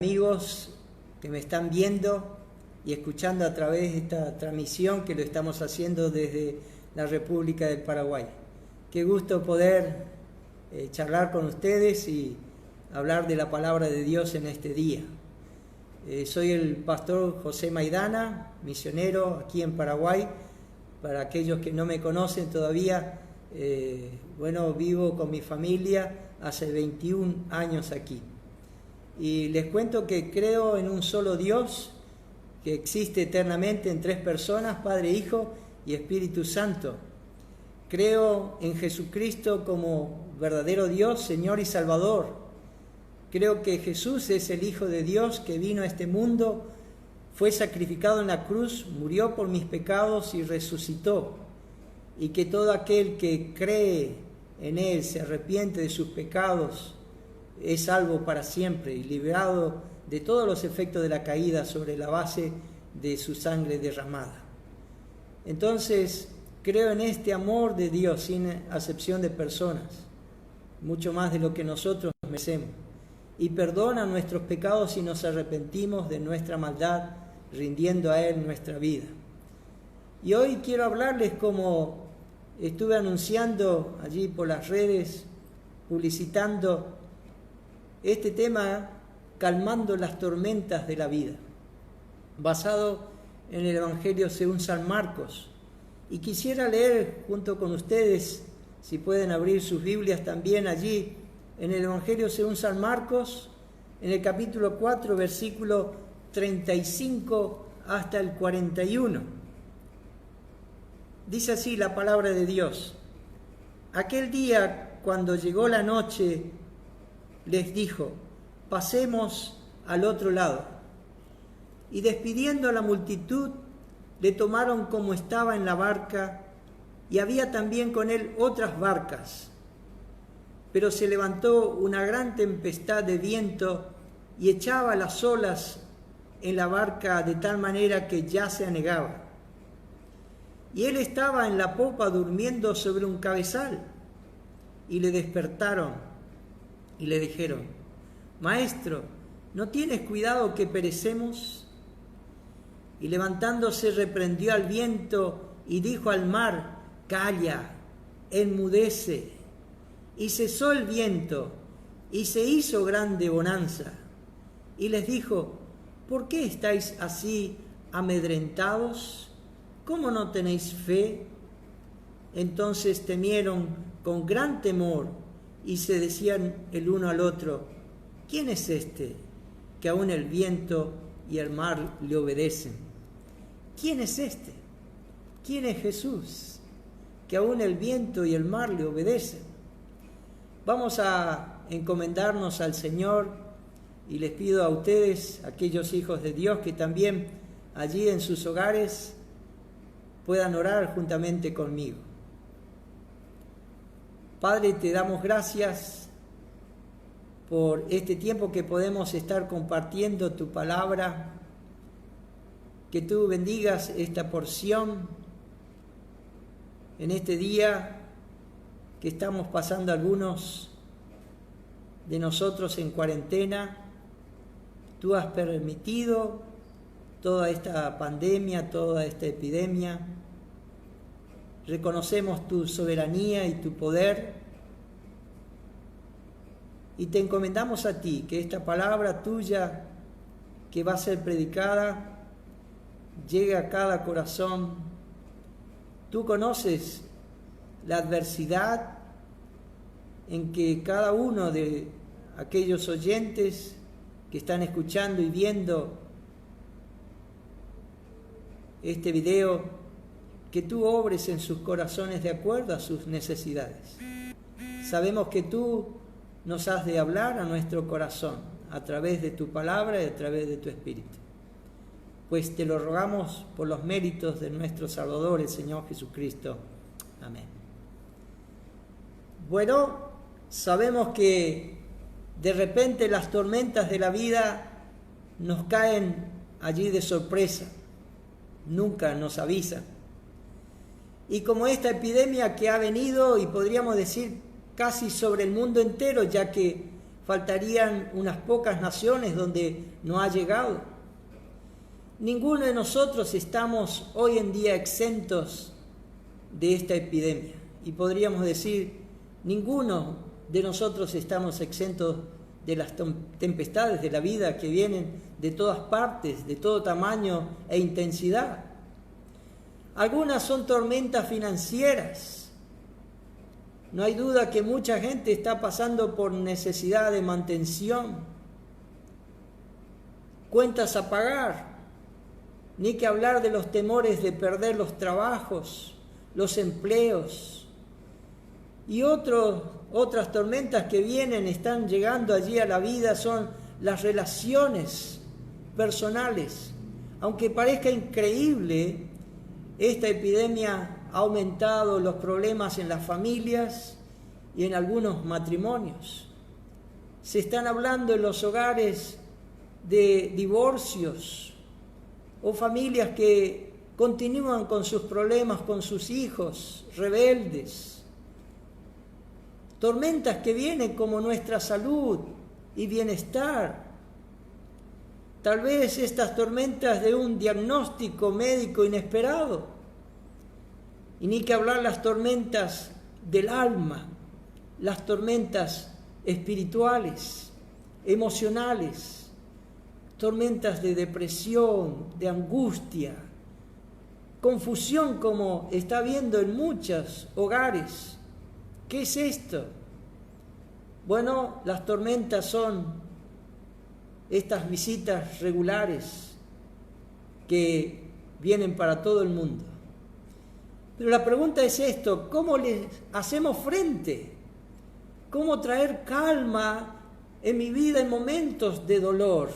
Amigos que me están viendo y escuchando a través de esta transmisión que lo estamos haciendo desde la República del Paraguay. Qué gusto poder charlar con ustedes y hablar de la palabra de Dios en este día. Soy el pastor José Maidana, misionero aquí en Paraguay. Para aquellos que no me conocen todavía, vivo con mi familia hace 21 años aquí. Y les cuento que creo en un solo Dios, que existe eternamente en tres personas, Padre, Hijo y Espíritu Santo. Creo en Jesucristo como verdadero Dios, Señor y Salvador. Creo que Jesús es el Hijo de Dios que vino a este mundo, fue sacrificado en la cruz, murió por mis pecados y resucitó. Y que todo aquel que cree en Él, se arrepiente de sus pecados, es salvo para siempre y liberado de todos los efectos de la caída sobre la base de su sangre derramada. Entonces, creo en este amor de Dios sin acepción de personas, mucho más de lo que nosotros merecemos, y perdona nuestros pecados si nos arrepentimos de nuestra maldad, rindiendo a Él nuestra vida. Y hoy quiero hablarles, como estuve anunciando allí por las redes, publicitando este tema, calmando las tormentas de la vida, basado en el Evangelio según San Marcos. Y quisiera leer junto con ustedes, si pueden abrir sus Biblias también allí, en el Evangelio según San Marcos, en el capítulo 4, versículo 35 hasta el 41. Dice así la palabra de Dios: Aquel día, cuando llegó la noche, les dijo: pasemos al otro lado. Y despidiendo a la multitud, le tomaron como estaba en la barca, y había también con él otras barcas. Pero se levantó una gran tempestad de viento y echaba las olas en la barca de tal manera que ya se anegaba. Y él estaba en la popa durmiendo sobre un cabezal. Y le despertaron y le dijeron: Maestro, ¿no tienes cuidado que perecemos? Y levantándose reprendió al viento y dijo al mar: Calla, enmudece. Y cesó el viento y se hizo grande bonanza. Y les dijo: ¿por qué estáis así amedrentados? ¿Cómo no tenéis fe? Entonces temieron con gran temor y se decían el uno al otro: ¿quién es este que aún el viento y el mar le obedecen? ¿Quién es este? ¿Quién es Jesús que aún el viento y el mar le obedecen? Vamos a encomendarnos al Señor y les pido a ustedes, aquellos hijos de Dios, que también allí en sus hogares puedan orar juntamente conmigo. Padre, te damos gracias por este tiempo que podemos estar compartiendo tu palabra. Que tú bendigas esta porción en este día que estamos pasando algunos de nosotros en cuarentena. Tú has permitido toda esta pandemia, toda esta epidemia. Reconocemos tu soberanía y tu poder y te encomendamos a ti, que esta palabra tuya que va a ser predicada llegue a cada corazón. Tú conoces la adversidad en que cada uno de aquellos oyentes que están escuchando y viendo este video, que tú obres en sus corazones de acuerdo a sus necesidades. Sabemos que tú nos has de hablar a nuestro corazón a través de tu palabra y a través de tu Espíritu. Pues te lo rogamos por los méritos de nuestro Salvador, el Señor Jesucristo. Amén. Bueno, sabemos que de repente las tormentas de la vida nos caen allí de sorpresa, nunca nos avisan. Y como esta epidemia que ha venido, y podríamos decir casi sobre el mundo entero, ya que faltarían unas pocas naciones donde no ha llegado. Ninguno de nosotros estamos hoy en día exentos de esta epidemia. Y podríamos decir, ninguno de nosotros estamos exentos de las tempestades de la vida que vienen de todas partes, de todo tamaño e intensidad. Algunas son tormentas financieras. No hay duda que mucha gente está pasando por necesidad de mantención, cuentas a pagar, ni que hablar de los temores de perder los trabajos, los empleos. Y otras tormentas que vienen, están llegando allí a la vida, son las relaciones personales. Aunque parezca increíble, esta epidemia ha aumentado los problemas en las familias y en algunos matrimonios. Se están hablando en los hogares de divorcios o familias que continúan con sus problemas con sus hijos rebeldes. Tormentas que vienen como nuestra salud y bienestar. Tal vez estas tormentas de un diagnóstico médico inesperado. Y ni que hablar las tormentas del alma, las tormentas espirituales, emocionales, tormentas de depresión, de angustia, confusión como está habiendo en muchos hogares. ¿Qué es esto? Bueno, las tormentas son estas visitas regulares que vienen para todo el mundo. Pero la pregunta es esto: ¿cómo les hacemos frente? ¿Cómo traer calma en mi vida en momentos de dolor,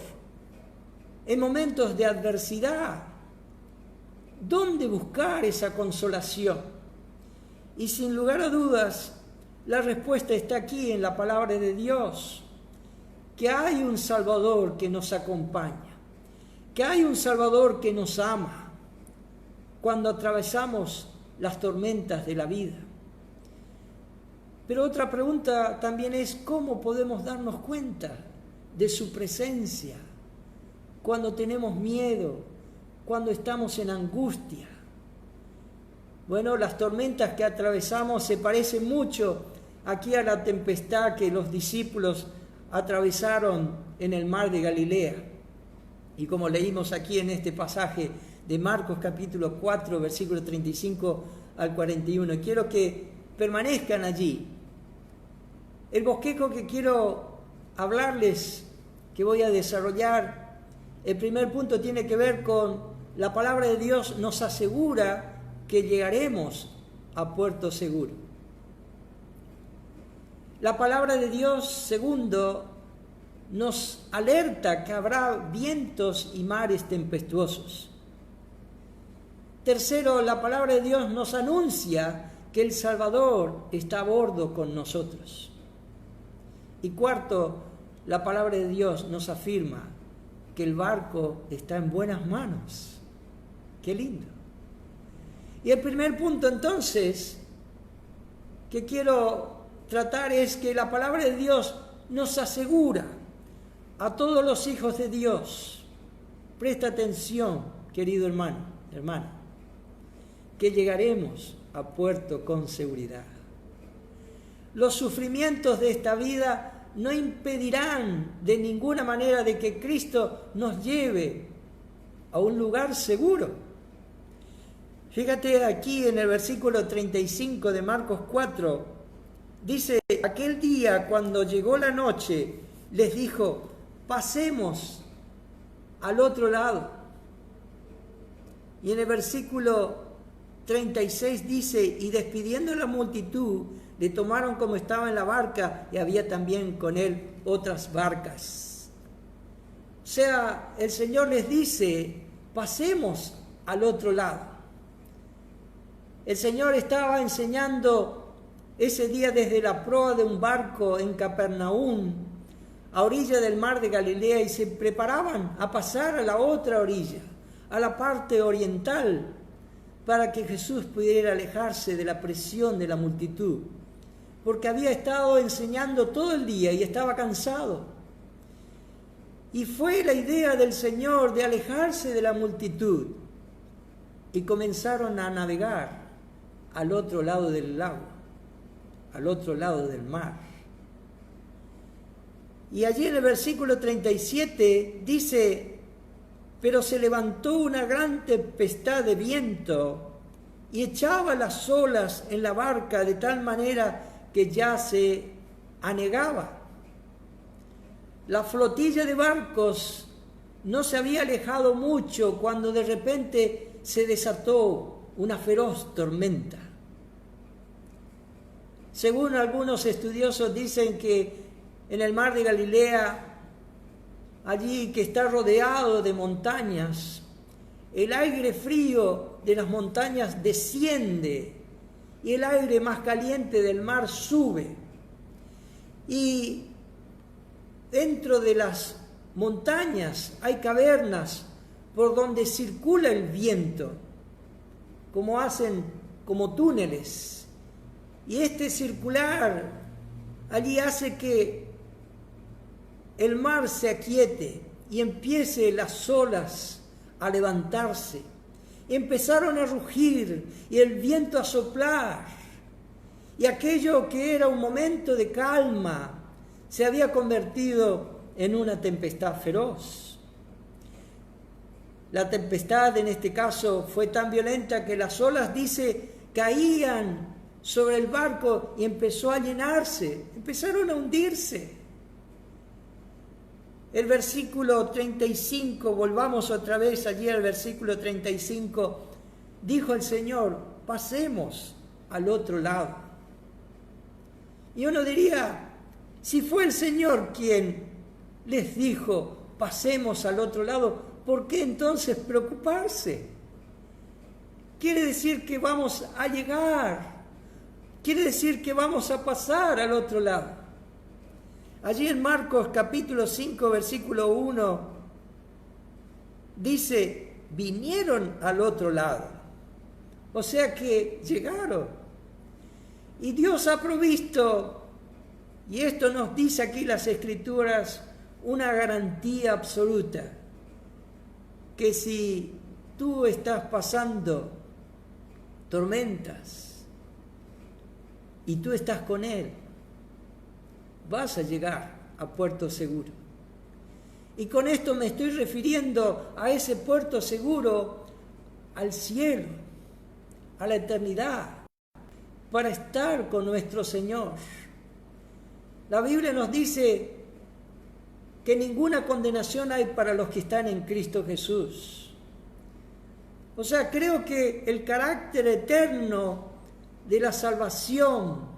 en momentos de adversidad? ¿Dónde buscar esa consolación? Y sin lugar a dudas, la respuesta está aquí en la palabra de Dios, que hay un Salvador que nos acompaña, que hay un Salvador que nos ama cuando atravesamos las tormentas de la vida. Pero otra pregunta también es: ¿cómo podemos darnos cuenta de su presencia cuando tenemos miedo, cuando estamos en angustia? Bueno, las tormentas que atravesamos se parecen mucho aquí a la tempestad que los discípulos atravesaron en el mar de Galilea. Y como leímos aquí en este pasaje de Marcos capítulo 4, versículo 35 al 41. Quiero que permanezcan allí. El bosquejo que quiero hablarles, que voy a desarrollar, el primer punto tiene que ver con la palabra de Dios nos asegura que llegaremos a puerto seguro. La palabra de Dios, segundo, nos alerta que habrá vientos y mares tempestuosos. Tercero, la palabra de Dios nos anuncia que el Salvador está a bordo con nosotros. Y cuarto, la palabra de Dios nos afirma que el barco está en buenas manos. ¡Qué lindo! Y el primer punto entonces que quiero tratar es que la palabra de Dios nos asegura a todos los hijos de Dios, presta atención, querido hermano, hermana, que llegaremos a puerto con seguridad. Los sufrimientos de esta vida no impedirán de ninguna manera de que Cristo nos lleve a un lugar seguro. Fíjate aquí en el versículo 35 de Marcos 4, dice: aquel día cuando llegó la noche, les dijo: pasemos al otro lado. Y en el versículo 36 dice: y despidiendo a la multitud, le tomaron como estaba en la barca, y había también con él otras barcas. O sea, el Señor les dice: pasemos al otro lado. El Señor estaba enseñando ese día desde la proa de un barco en Capernaum, a orilla del mar de Galilea, y se preparaban a pasar a la otra orilla, a la parte oriental, para que Jesús pudiera alejarse de la presión de la multitud. porque había estado enseñando todo el día y estaba cansado. Y fue la idea del Señor de alejarse de la multitud y comenzaron a navegar al otro lado del lago, al otro lado del mar. Y allí en el versículo 37 dice: pero se levantó una gran tempestad de viento y echaba las olas en la barca de tal manera que ya se anegaba. La flotilla de barcos no se había alejado mucho cuando de repente se desató una feroz tormenta. Según algunos estudiosos dicen que en el mar de Galilea, allí que está rodeado de montañas, el aire frío de las montañas desciende y el aire más caliente del mar sube. Y dentro de las montañas hay cavernas por donde circula el viento, como túneles. Y este circular allí hace que el mar se aquiete y empiece las olas a levantarse. Empezaron a rugir y el viento a soplar. Y aquello que era un momento de calma se había convertido en una tempestad feroz. La tempestad en este caso fue tan violenta que las olas, dice, caían sobre el barco y empezó a llenarse, empezaron a hundirse. El versículo 35, volvamos otra vez allí al versículo 35, dijo el Señor: pasemos al otro lado. Y uno diría, si fue el Señor quien les dijo pasemos al otro lado, ¿por qué entonces preocuparse? Quiere decir que vamos a llegar, quiere decir que vamos a pasar al otro lado. Allí en Marcos capítulo 5, versículo 1, dice, vinieron al otro lado. O sea que llegaron. Y Dios ha provisto, y esto nos dice aquí las Escrituras, una garantía absoluta, que si tú estás pasando tormentas y tú estás con Él, vas a llegar a puerto seguro. Y con esto me estoy refiriendo a ese puerto seguro, al cielo, a la eternidad, para estar con nuestro Señor. La Biblia nos dice que ninguna condenación hay para los que están en Cristo Jesús. O sea, creo que el carácter eterno de la salvación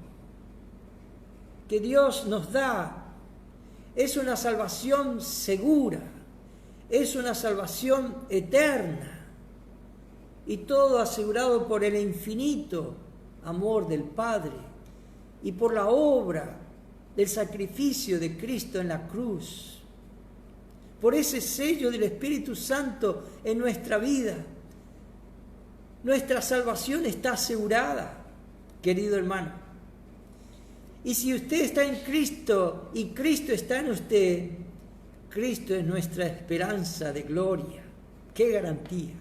que Dios nos da es una salvación segura, es una salvación eterna, y todo asegurado por el infinito amor del Padre y por la obra del sacrificio de Cristo en la cruz, por ese sello del Espíritu Santo en nuestra vida. Nuestra salvación está asegurada, querido hermano. Y si usted está en Cristo y Cristo está en usted, Cristo es nuestra esperanza de gloria. ¡Qué garantía!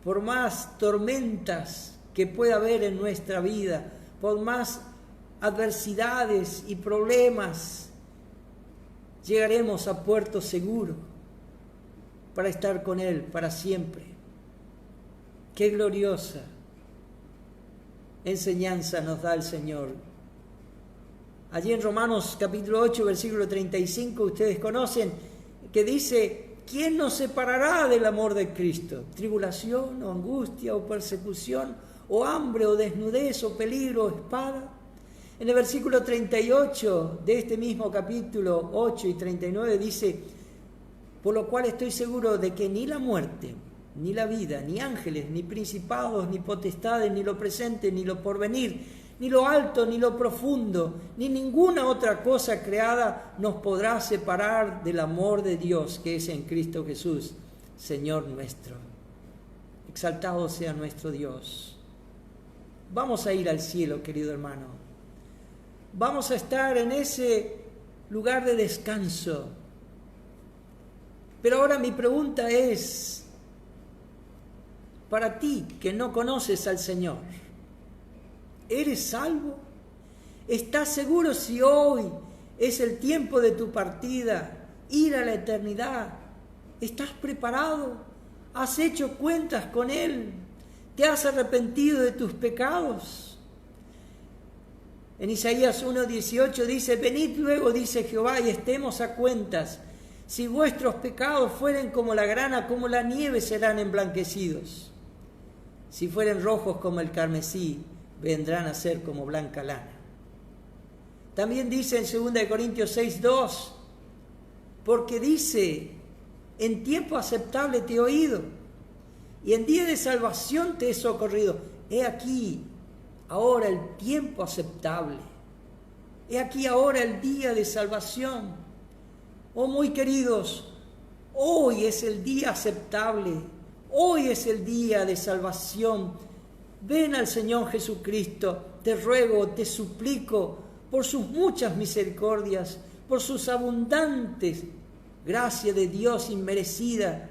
Por más tormentas que pueda haber en nuestra vida, por más adversidades y problemas, llegaremos a puerto seguro para estar con Él para siempre. ¡Qué gloriosa enseñanza nos da el Señor! Allí en Romanos capítulo 8, versículo 35, ustedes conocen, que dice, ¿quién nos separará del amor de Cristo? ¿Tribulación o angustia o persecución o hambre o desnudez o peligro o espada? En el versículo 38 de este mismo capítulo 8 y 39 dice, por lo cual estoy seguro de que ni la muerte, ni la vida, ni ángeles, ni principados, ni potestades, ni lo presente, ni lo porvenir, ni lo alto, ni lo profundo, ni ninguna otra cosa creada nos podrá separar del amor de Dios que es en Cristo Jesús, Señor nuestro. Exaltado sea nuestro Dios. vamos a ir al cielo, querido hermano. Vamos a estar en ese lugar de descanso. Pero ahora mi pregunta es, para ti que no conoces al Señor, ¿eres salvo? ¿Estás seguro si hoy es el tiempo de tu partida, ir a la eternidad? ¿Estás preparado? ¿Has hecho cuentas con Él? ¿Te has arrepentido de tus pecados? En Isaías 1:18 dice, venid luego, dice Jehová, y estemos a cuentas. Si vuestros pecados fueren como la grana, como la nieve, serán emblanquecidos. Si fueren rojos como el carmesí, vendrán a ser como blanca lana. También dice en 2 Corintios 6:2, porque dice, en tiempo aceptable te he oído, y en día de salvación te he socorrido. He aquí ahora el tiempo aceptable. He aquí ahora el día de salvación. Oh, muy queridos, hoy es el día aceptable. Hoy es el día de salvación. Ven al Señor Jesucristo. Te ruego, te suplico, por sus muchas misericordias, por sus abundantes gracias de Dios inmerecida,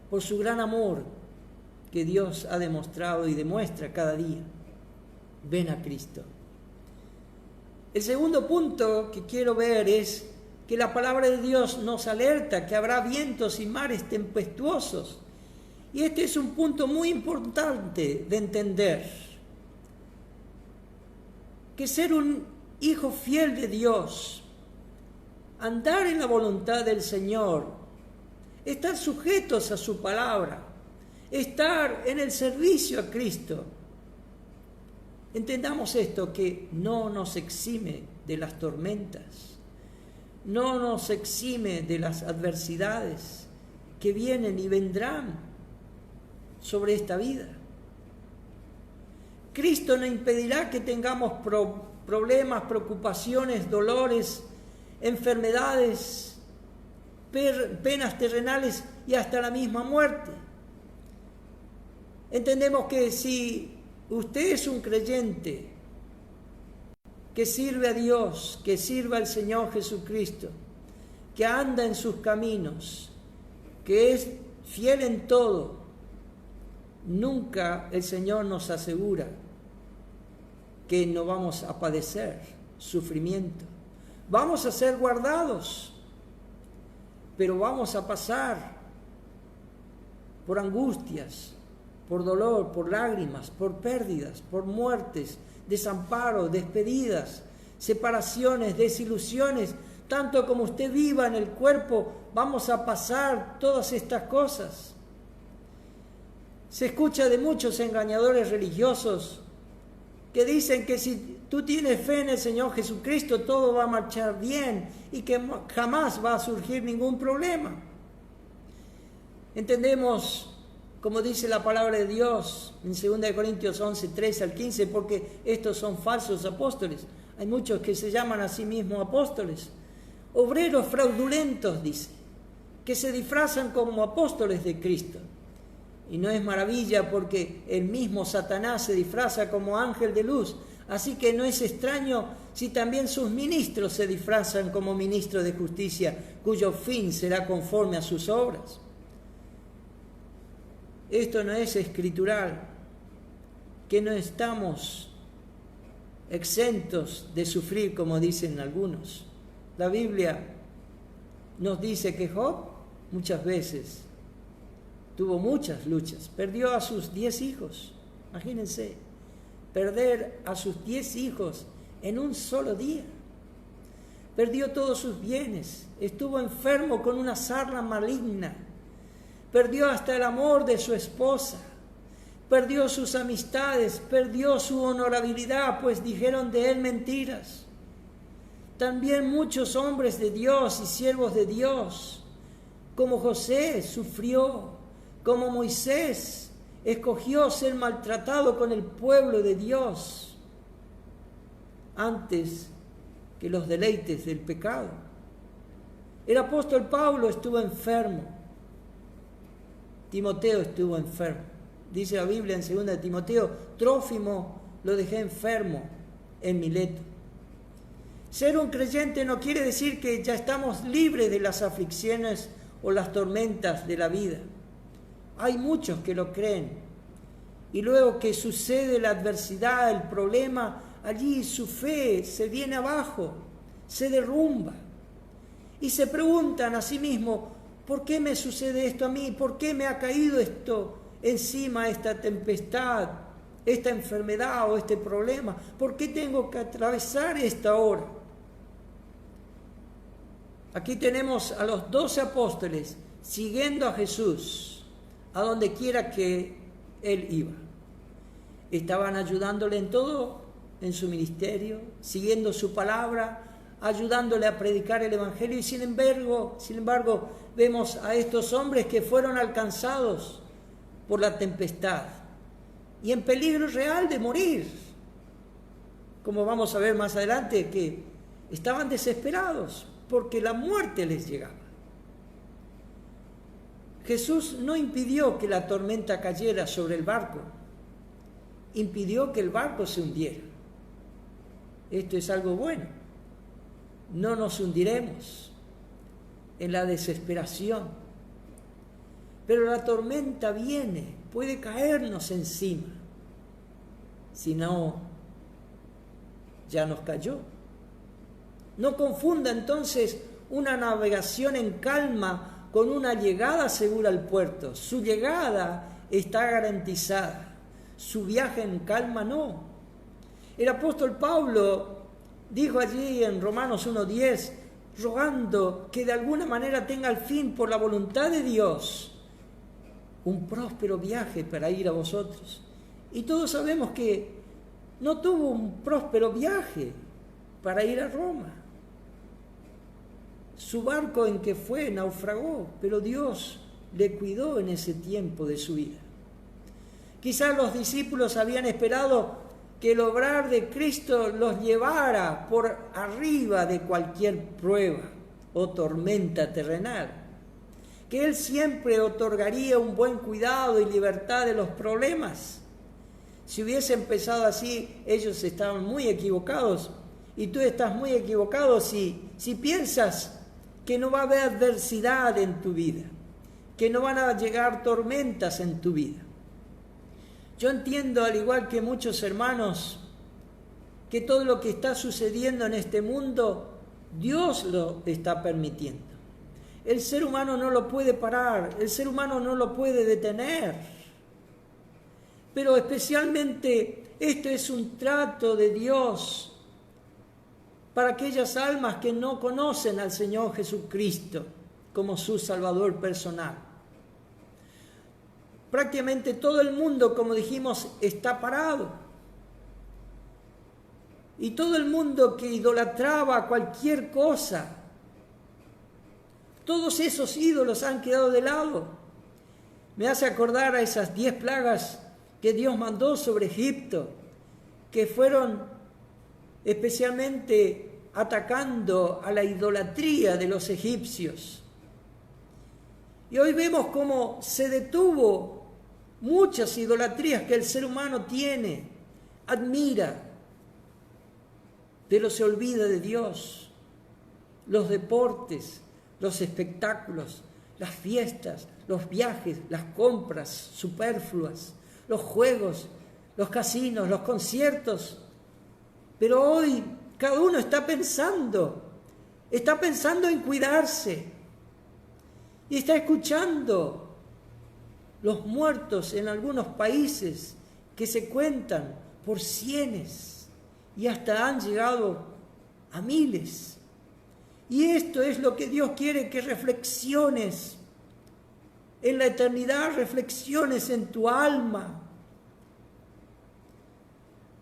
por su gran amor que Dios ha demostrado y demuestra cada día. Ven a Cristo. El segundo punto que quiero ver es que la palabra de Dios nos alerta que habrá vientos y mares tempestuosos. Y este es un punto muy importante de entender. Que ser un hijo fiel de Dios, andar en la voluntad del Señor, estar sujetos a su palabra, estar en el servicio a Cristo. Entendamos esto, que no nos exime de las tormentas, no nos exime de las adversidades que vienen y vendrán sobre esta vida. Cristo no impedirá que tengamos problemas, preocupaciones, dolores, enfermedades, penas terrenales y hasta la misma muerte. Entendemos que si usted es un creyente que sirve a Dios, que sirve al Señor Jesucristo, que anda en sus caminos, que es fiel en todo, nunca el Señor nos asegura que no vamos a padecer sufrimiento. Vamos a ser guardados, pero vamos a pasar por angustias, por dolor, por lágrimas, por pérdidas, por muertes, desamparo, despedidas, separaciones, desilusiones. Tanto como usted viva en el cuerpo, vamos a pasar todas estas cosas. Se escucha de muchos engañadores religiosos que dicen que si tú tienes fe en el Señor Jesucristo, todo va a marchar bien y que jamás va a surgir ningún problema. Entendemos, como dice la palabra de Dios en 2 Corintios 11:13-15, porque estos son falsos apóstoles. Hay muchos que se llaman a sí mismos apóstoles. Obreros fraudulentos, dice, que se disfrazan como apóstoles de Cristo. Y no es maravilla, porque el mismo Satanás se disfraza como ángel de luz. Así que no es extraño si también sus ministros se disfrazan como ministros de justicia, cuyo fin será conforme a sus obras. Esto no es escritural, que no estamos exentos de sufrir, como dicen algunos. La Biblia nos dice que Job muchas veces tuvo muchas luchas, perdió a sus 10 hijos, imagínense, perder a sus 10 hijos en un solo día. Perdió todos sus bienes, estuvo enfermo con una sarna maligna, perdió hasta el amor de su esposa, perdió sus amistades, perdió su honorabilidad, pues dijeron de él mentiras. También muchos hombres de Dios y siervos de Dios, como José, sufrió, como Moisés, escogió ser maltratado con el pueblo de Dios antes que los deleites del pecado. El apóstol Pablo estuvo enfermo. Timoteo estuvo enfermo. Dice la Biblia en 2 Timoteo, Trófimo lo dejé enfermo en Mileto. Ser un creyente no quiere decir que ya estamos libres de las aflicciones o las tormentas de la vida. Hay muchos que lo creen. Y luego que sucede la adversidad, el problema, allí su fe se viene abajo, se derrumba. Y se preguntan a sí mismos, ¿por qué me sucede esto a mí? ¿Por qué me ha caído esto encima, esta tempestad, esta enfermedad o este problema? ¿Por qué tengo que atravesar esta hora? Aquí tenemos a los 12 apóstoles siguiendo a Jesús a donde quiera que Él iba. Estaban ayudándole en todo, en su ministerio, siguiendo su palabra, ayudándole a predicar el Evangelio. Y sin embargo, vemos a estos hombres que fueron alcanzados por la tempestad y en peligro real de morir. Como vamos a ver más adelante, que estaban desesperados porque la muerte les llegaba. Jesús no impidió que la tormenta cayera sobre el barco, impidió que el barco se hundiera. Esto es algo bueno. No nos hundiremos en la desesperación. Pero la tormenta viene, puede caernos encima. Si no, ya nos cayó. No confunda entonces una navegación en calma con una llegada segura al puerto. Su llegada está garantizada. Su viaje en calma no. El apóstol Pablo dijo allí en Romanos 1:10, rogando que de alguna manera tenga al fin por la voluntad de Dios un próspero viaje para ir a vosotros. Y todos sabemos que no tuvo un próspero viaje para ir a Roma. Su barco en que fue naufragó, pero Dios le cuidó en ese tiempo de su vida. Quizás los discípulos habían esperado que el obrar de Cristo los llevara por arriba de cualquier prueba o tormenta terrenal, que Él siempre otorgaría un buen cuidado y libertad de los problemas. Si hubiese empezado así, ellos estaban muy equivocados, y tú estás muy equivocado si piensas que no va a haber adversidad en tu vida, que no van a llegar tormentas en tu vida. Yo entiendo, al igual que muchos hermanos, que todo lo que está sucediendo en este mundo, Dios lo está permitiendo. El ser humano no lo puede parar, el ser humano no lo puede detener. Pero especialmente esto es un trato de Dios para aquellas almas que no conocen al Señor Jesucristo como su Salvador personal. Prácticamente todo el mundo, como dijimos, está parado. Y todo el mundo que idolatraba cualquier cosa, todos esos ídolos han quedado de lado. Me hace acordar a esas 10 plagas que Dios mandó sobre Egipto, que fueron especialmente atacando a la idolatría de los egipcios. Y hoy vemos cómo se detuvo muchas idolatrías que el ser humano tiene, admira, pero se olvida de Dios. Los deportes, los espectáculos, las fiestas, los viajes, las compras superfluas, los juegos, los casinos, los conciertos. Pero hoy cada uno está pensando en cuidarse y está escuchando los muertos en algunos países que se cuentan por cienes y hasta han llegado a miles. Y esto es lo que Dios quiere que reflexiones en la eternidad, reflexiones en tu alma,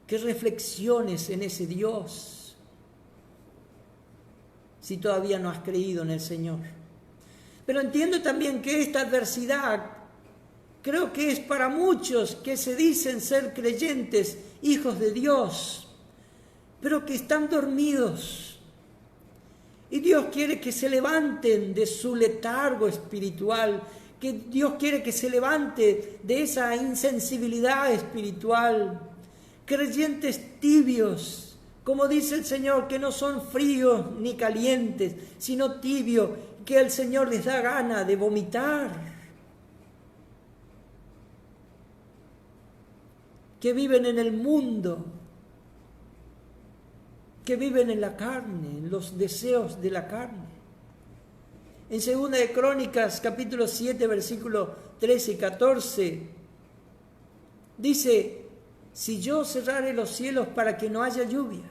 que reflexiones en ese Dios, si todavía no has creído en el Señor. Pero entiendo también que esta adversidad creo que es para muchos que se dicen ser creyentes, hijos de Dios, pero que están dormidos. Y Dios quiere que se levanten de su letargo espiritual, que Dios quiere que se levante de esa insensibilidad espiritual, creyentes tibios, como dice el Señor, que no son fríos ni calientes, sino tibios, que el Señor les da gana de vomitar. Que viven en el mundo, que viven en la carne, en los deseos de la carne. En 2 de Crónicas, capítulo 7, versículos 13 y 14, dice: si yo cerrare los cielos para que no haya lluvia,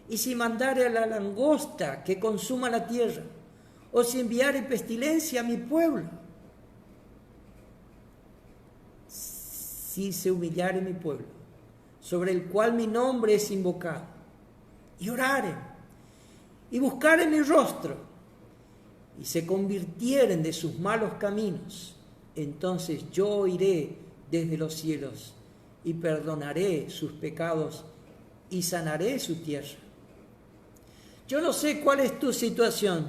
y si mandare a la langosta que consuma la tierra, o si enviare pestilencia a mi pueblo, si se humillare mi pueblo, sobre el cual mi nombre es invocado, y oraren, y buscaren mi rostro, y se convirtieren de sus malos caminos, entonces yo oiré desde los cielos, y perdonaré sus pecados, y sanaré su tierra. Yo no sé cuál es tu situación.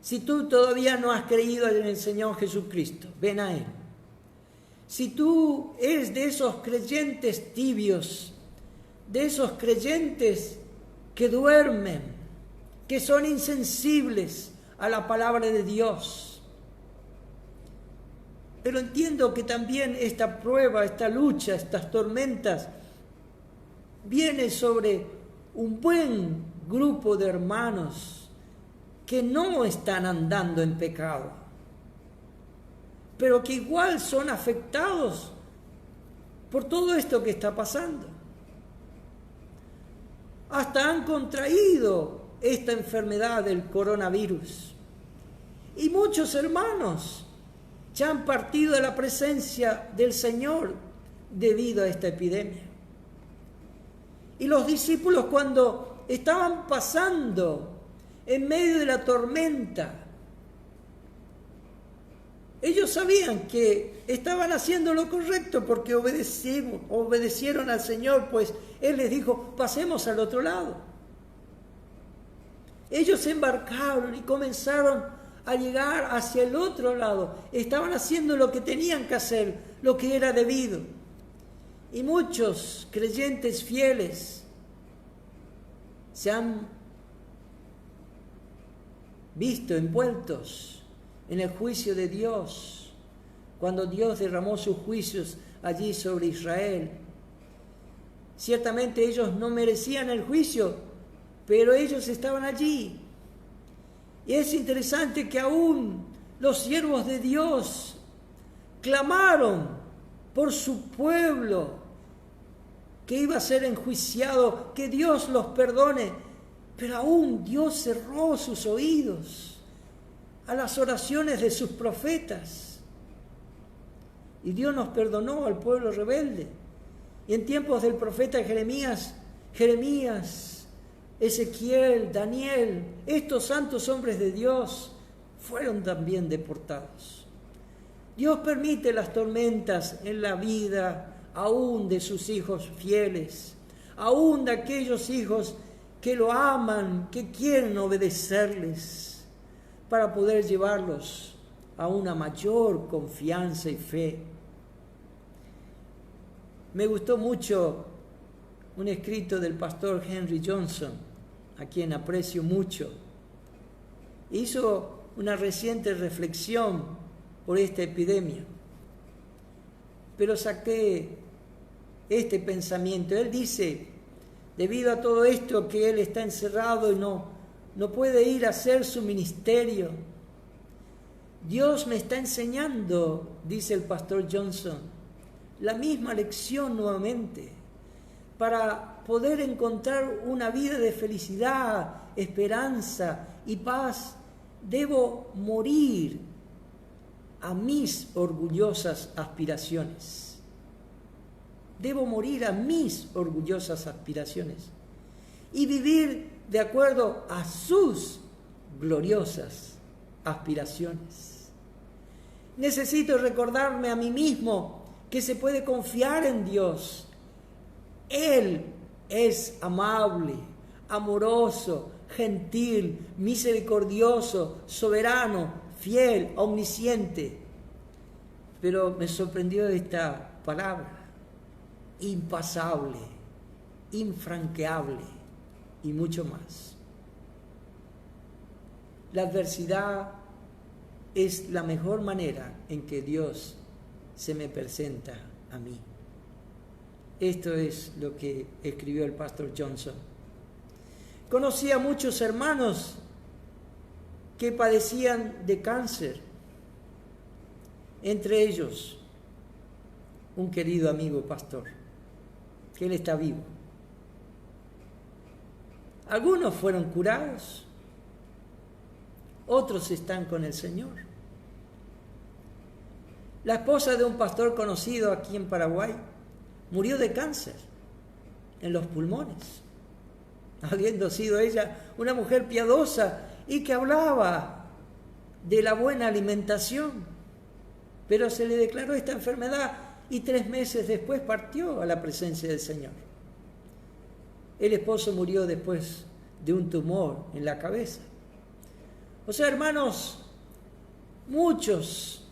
Si tú todavía no has creído en el Señor Jesucristo, ven a Él. Si tú eres de esos creyentes tibios, de esos creyentes que duermen, que son insensibles a la palabra de Dios. Pero entiendo que también esta prueba, esta lucha, estas tormentas, viene sobre un buen grupo de hermanos que no están andando en pecado, pero que igual son afectados por todo esto que está pasando. Hasta han contraído esta enfermedad del coronavirus. Y muchos hermanos ya han partido de la presencia del Señor debido a esta epidemia. Y los discípulos, cuando estaban pasando en medio de la tormenta, ellos sabían que estaban haciendo lo correcto porque obedecieron al Señor, pues Él les dijo: pasemos al otro lado. Ellos se embarcaron y comenzaron a llegar hacia el otro lado. Estaban haciendo lo que tenían que hacer, lo que era debido. Y muchos creyentes fieles se han visto envueltos en el juicio de Dios, cuando Dios derramó sus juicios allí sobre Israel. Ciertamente ellos no merecían el juicio, pero ellos estaban allí. Y es interesante que aún los siervos de Dios clamaron por su pueblo que iba a ser enjuiciado, que Dios los perdone, pero aún Dios cerró sus oídos a las oraciones de sus profetas. Y Dios nos perdonó al pueblo rebelde. Y en tiempos del profeta Jeremías, Ezequiel, Daniel, estos santos hombres de Dios fueron también deportados. Dios permite las tormentas en la vida aún de sus hijos fieles, aún de aquellos hijos que lo aman, que quieren obedecerles, para poder llevarlos a una mayor confianza y fe. Me gustó mucho un escrito del pastor Henry Johnson, a quien aprecio mucho. Hizo una reciente reflexión por esta epidemia, pero saqué este pensamiento. Él dice: debido a todo esto que él está encerrado y no puede ir a hacer su ministerio, Dios me está enseñando, dice el pastor Johnson, la misma lección nuevamente. Para poder encontrar una vida de felicidad, esperanza y paz, debo morir a mis orgullosas aspiraciones. Debo morir a mis orgullosas aspiraciones y vivir de acuerdo a sus gloriosas aspiraciones. Necesito recordarme a mí mismo que se puede confiar en Dios. Él es amable, amoroso, gentil, misericordioso, soberano, fiel, omnisciente. Pero me sorprendió esta palabra. impasable, infranqueable y mucho más. La adversidad es la mejor manera en que Dios se me presenta a mí. Esto es lo que escribió el pastor Johnson. Conocí a muchos hermanos que padecían de cáncer, entre ellos un querido amigo pastor, que él está vivo. Algunos fueron curados, otros están con el Señor. La esposa de un pastor conocido aquí en Paraguay murió de cáncer en los pulmones, habiendo sido ella una mujer piadosa y que hablaba de la buena alimentación, pero se le declaró esta enfermedad y 3 meses después partió a la presencia del Señor. El esposo murió después de un tumor en la cabeza. O sea, hermanos, muchos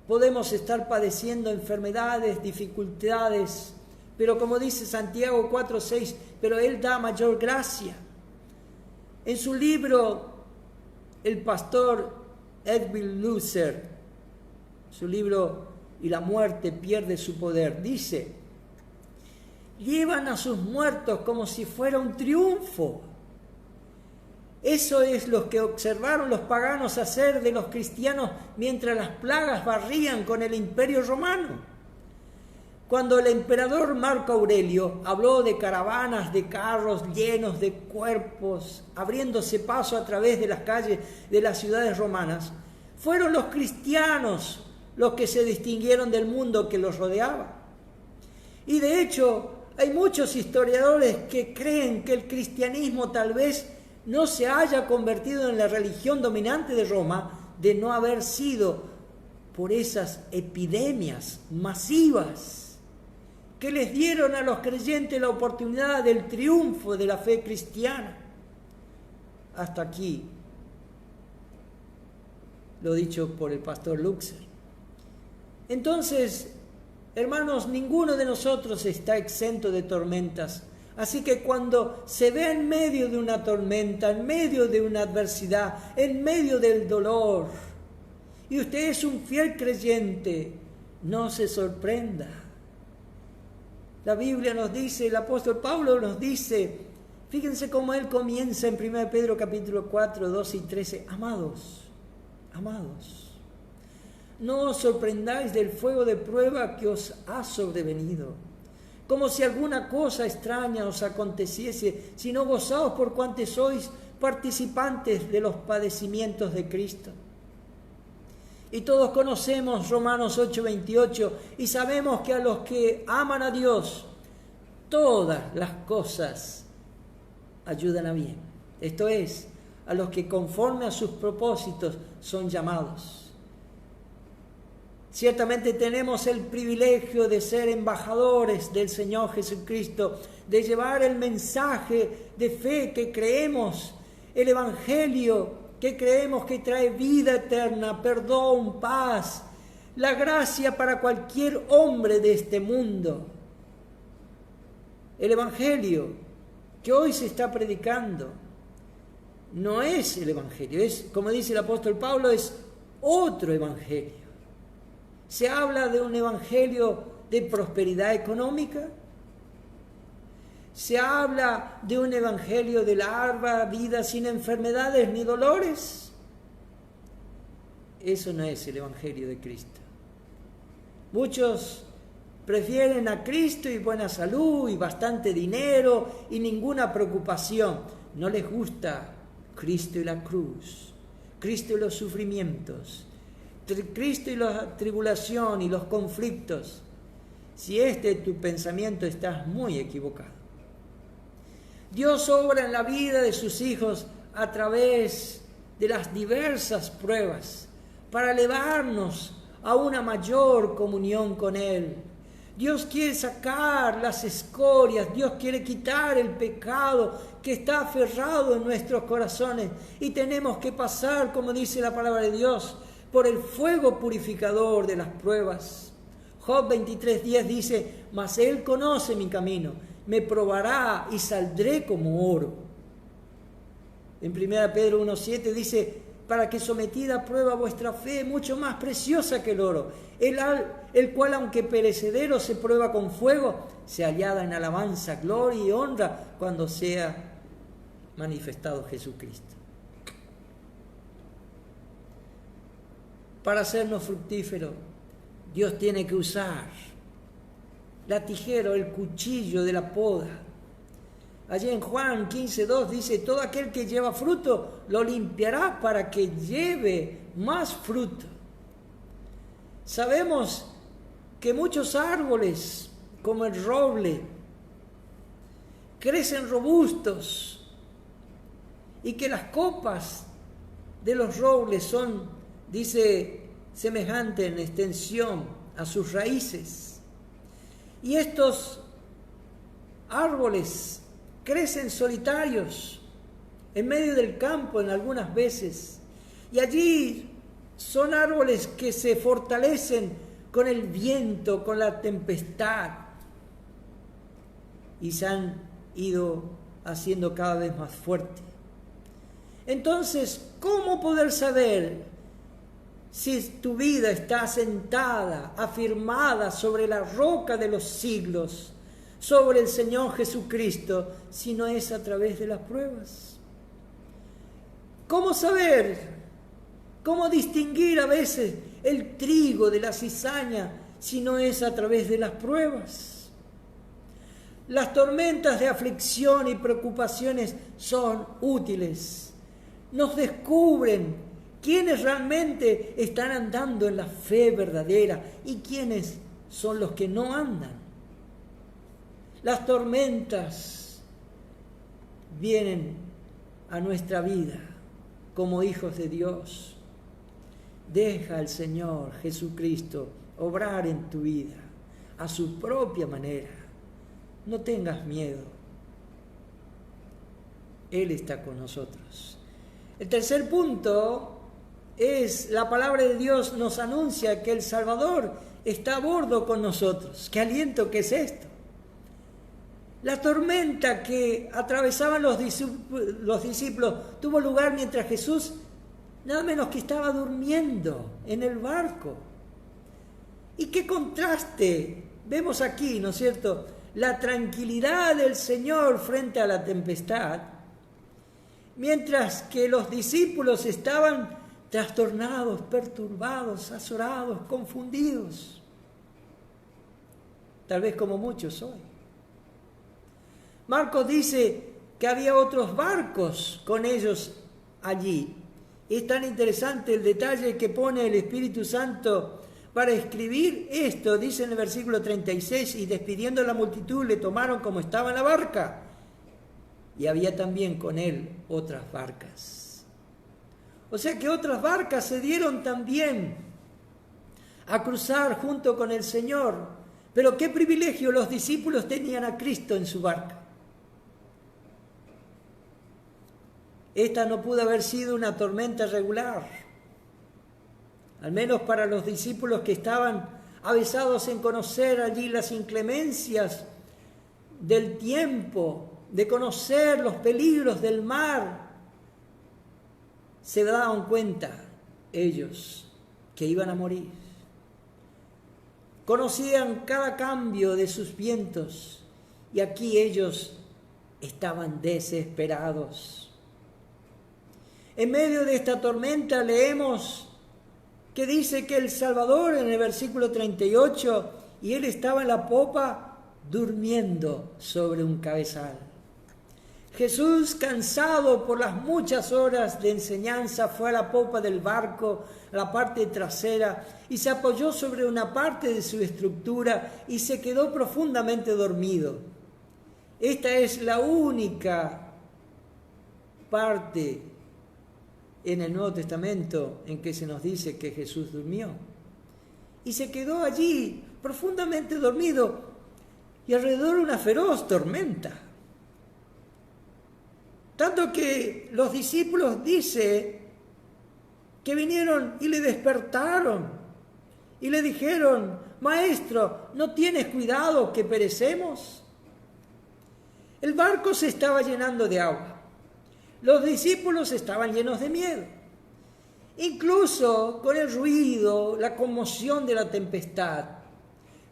podemos estar padeciendo enfermedades, dificultades, pero como dice Santiago 4:6, pero Él da mayor gracia. En su libro, el pastor Edwin Lutzer, su libro Y la muerte pierde su poder, dice: llevan a sus muertos como si fuera un triunfo. Eso es lo que observaron los paganos hacer de los cristianos mientras las plagas barrían con el imperio romano. Cuando el emperador Marco Aurelio habló de caravanas de carros llenos de cuerpos, abriéndose paso a través de las calles de las ciudades romanas, fueron los cristianos los que se distinguieron del mundo que los rodeaba. Y de hecho, hay muchos historiadores que creen que el cristianismo tal vez no se haya convertido en la religión dominante de Roma de no haber sido por esas epidemias masivas que les dieron a los creyentes la oportunidad del triunfo de la fe cristiana. Hasta aquí lo dicho por el pastor Luxer. Entonces, hermanos, ninguno de nosotros está exento de tormentas. Así que cuando se ve en medio de una tormenta, en medio de una adversidad, en medio del dolor, y usted es un fiel creyente, no se sorprenda. La Biblia nos dice, el apóstol Pablo nos dice, fíjense cómo él comienza en 1 Pedro capítulo 4, 12 y 13, amados, no os sorprendáis del fuego de prueba que os ha sobrevenido, como si alguna cosa extraña os aconteciese, sino gozaos por cuantos sois participantes de los padecimientos de Cristo. Y todos conocemos Romanos 8:28 y sabemos que a los que aman a Dios, todas las cosas ayudan a bien. Esto es, a los que conforme a sus propósitos son llamados. Ciertamente tenemos el privilegio de ser embajadores del Señor Jesucristo, de llevar el mensaje de fe que creemos, el Evangelio que creemos que trae vida eterna, perdón, paz, la gracia para cualquier hombre de este mundo. El Evangelio que hoy se está predicando no es el Evangelio, es, como dice el apóstol Pablo, es otro Evangelio. Se habla de un evangelio de prosperidad económica. Se habla de un evangelio de larga vida sin enfermedades ni dolores. Eso no es el evangelio de Cristo. Muchos prefieren a Cristo y buena salud y bastante dinero y ninguna preocupación. No les gusta Cristo y la cruz, Cristo y los sufrimientos, Cristo y la tribulación y los conflictos. Si este es tu pensamiento, estás muy equivocado. Dios obra en la vida de sus hijos a través de las diversas pruebas para elevarnos a una mayor comunión con Él. Dios quiere sacar las escorias, Dios quiere quitar el pecado que está aferrado en nuestros corazones y tenemos que pasar, como dice la palabra de Dios, por el fuego purificador de las pruebas. Job 23:10 dice, mas Él conoce mi camino, me probará y saldré como oro. En 1 Pedro 1:7 dice, para que sometida a prueba vuestra fe, mucho más preciosa que el oro, el cual aunque perecedero se prueba con fuego, se hallada en alabanza, gloria y honra cuando sea manifestado Jesucristo. Para hacernos fructíferos, Dios tiene que usar la tijera o el cuchillo de la poda. Allí en Juan 15:2 dice, todo aquel que lleva fruto lo limpiará para que lleve más fruto. Sabemos que muchos árboles, como el roble, crecen robustos y que las copas de los robles son, dice, semejantes en extensión a sus raíces. Y estos árboles crecen solitarios en medio del campo en algunas veces, y allí son árboles que se fortalecen con el viento, con la tempestad, y se han ido haciendo cada vez más fuertes. Entonces, ¿cómo poder saber si tu vida está asentada, afirmada sobre la roca de los siglos, sobre el Señor Jesucristo, si no es a través de las pruebas? ¿Cómo saber? ¿Cómo distinguir a veces el trigo de la cizaña si no es a través de las pruebas? Las tormentas de aflicción y preocupaciones son útiles. Nos descubren quiénes realmente están andando en la fe verdadera y quiénes son los que no andan. Las tormentas vienen a nuestra vida como hijos de Dios. Deja al Señor Jesucristo obrar en tu vida a su propia manera. No tengas miedo. Él está con nosotros. El tercer punto es, la palabra de Dios nos anuncia que el Salvador está a bordo con nosotros. ¡Qué aliento que es esto! La tormenta que atravesaban los discípulos tuvo lugar mientras Jesús nada menos que estaba durmiendo en el barco. Y qué contraste vemos aquí, ¿no es cierto? La tranquilidad del Señor frente a la tempestad, mientras que los discípulos estaban trastornados, perturbados, azorados, confundidos, tal vez como muchos hoy. Marcos dice que había otros barcos con ellos allí. Es tan interesante el detalle que pone el Espíritu Santo para escribir esto. Dice en el versículo 36, y despidiendo a la multitud le tomaron como estaba en la barca. Y había también con él otras barcas. O sea que otras barcas se dieron también a cruzar junto con el Señor. Pero qué privilegio, los discípulos tenían a Cristo en su barca. Esta no pudo haber sido una tormenta regular, al menos para los discípulos que estaban avesados en conocer allí las inclemencias del tiempo, de conocer los peligros del mar. Se daban cuenta ellos que iban a morir. Conocían cada cambio de sus vientos y aquí ellos estaban desesperados. En medio de esta tormenta leemos que dice que el Salvador en el versículo 38, y él estaba en la popa durmiendo sobre un cabezal. Jesús, cansado por las muchas horas de enseñanza, fue a la popa del barco, a la parte trasera, y se apoyó sobre una parte de su estructura y se quedó profundamente dormido. Esta es la única parte en el Nuevo Testamento en que se nos dice que Jesús durmió. Y se quedó allí profundamente dormido y alrededor una feroz tormenta. Tanto que los discípulos dice que vinieron y le despertaron y le dijeron: Maestro, ¿no tienes cuidado que perecemos? El barco se estaba llenando de agua. Los discípulos estaban llenos de miedo. Incluso con el ruido, la conmoción de la tempestad,